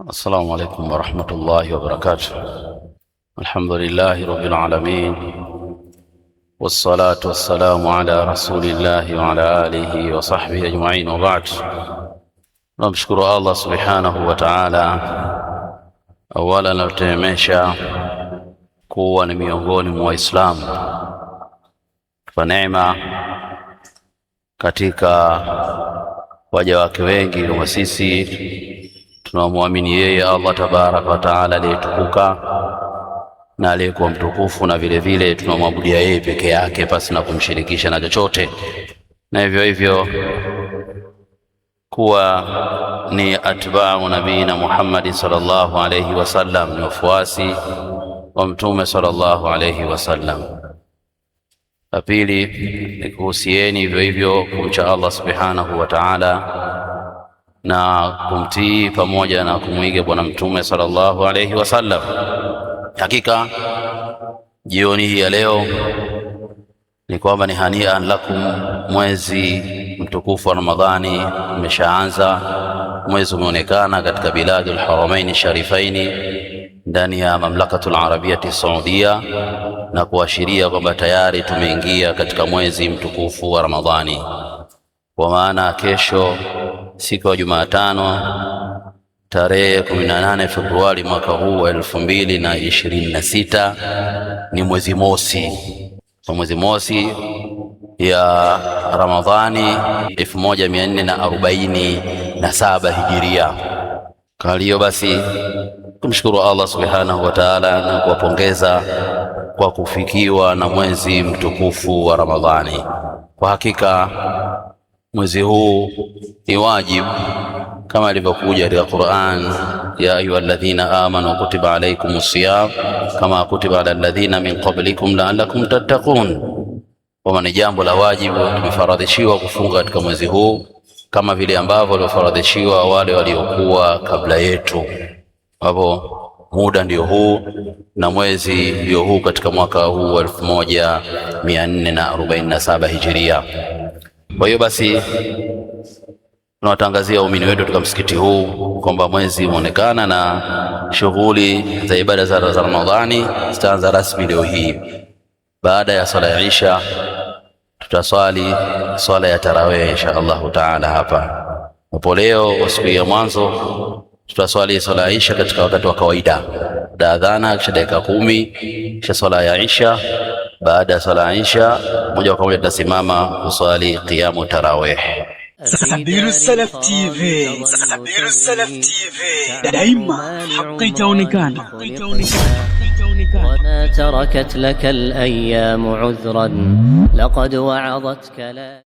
السلام عليكم ورحمة الله وبركاته. الحمد لله رب العالمين، والصلاة والسلام على رسول الله وعلى آله وصحبه أجمعين، وبعد. نشكر الله سبحانه وتعالى أولا نتمشى kuwa ni miongoni mwa Waislamu kwa neema katika waja wake wengi kama sisi tunamwamini yeye Allah tabaraka wa taala aliyetukuka na aliyekuwa mtukufu, na vile vile tunamwabudia yeye peke yake pasi na kumshirikisha na chochote, na hivyo hivyo kuwa ni atba'u nabiyina Muhammad sallallahu alayhi wasallam, ni wafuasi wa mtume sallallahu alayhi wasallam. La pili ni kuhusieni hivyo hivyo kumcha Allah subhanahu wa ta'ala na kumtii pamoja na kumwiga bwana mtume sallallahu alayhi wasallam. Hakika jioni hii ya leo ni kwamba ni hanian lakum, mwezi mtukufu wa Ramadhani umeshaanza. Mwezi umeonekana katika biladul haramaini sharifaini ndani ya mamlakatul arabiyati saudia, na kuashiria kwamba tayari tumeingia katika mwezi mtukufu wa Ramadhani. Kwa maana kesho siku ya Jumatano tarehe 18 Februari mwaka huu wa 2026 ni mwezi mosi, kwa mwezi mosi ya Ramadhani 1447 hijiria. Kwa hiyo basi tumshukuru Allah subhanahu wa ta'ala na kuwapongeza kwa kufikiwa na mwezi mtukufu wa Ramadhani. Kwa hakika mwezi huu ni wajibu kama ilivyokuja katika Qur'an, ya ayyuhalladhina amanu kutiba alaykumus siyam kama kutiba alal ladhina min qablikum la'allakum tattaqun. Kwa ni jambo la wajibu, tumefaradhishiwa kufunga katika mwezi huu kama vile ambavyo waliofaradhishiwa wale waliokuwa kabla yetu. Hapo muda ndio huu na mwezi ndio huu katika mwaka huu wa 1447 hijiria. Kwa hiyo basi tunawatangazia waumini wetu katika msikiti huu kwamba mwezi umeonekana na shughuli za ibada za Ramadhani zitaanza rasmi leo hii. Baada ya swala ya Isha tutaswali swala ya tarawih insha Allah taala hapa. Hapo leo siku ya mwanzo tutaswali swala ya Isha katika wakati wa kawaida, baada adhana kisha dakika 10 kisha swala ya Isha. Baada ya swala ya Isha moja kwa moja tutasimama kuswali qiyamu tarawih. Sabiru Salaf TV, Sabiru Salaf TV, daima haki itaonekana. وما تركت لك الأيام عذرا لقد وعظتك لا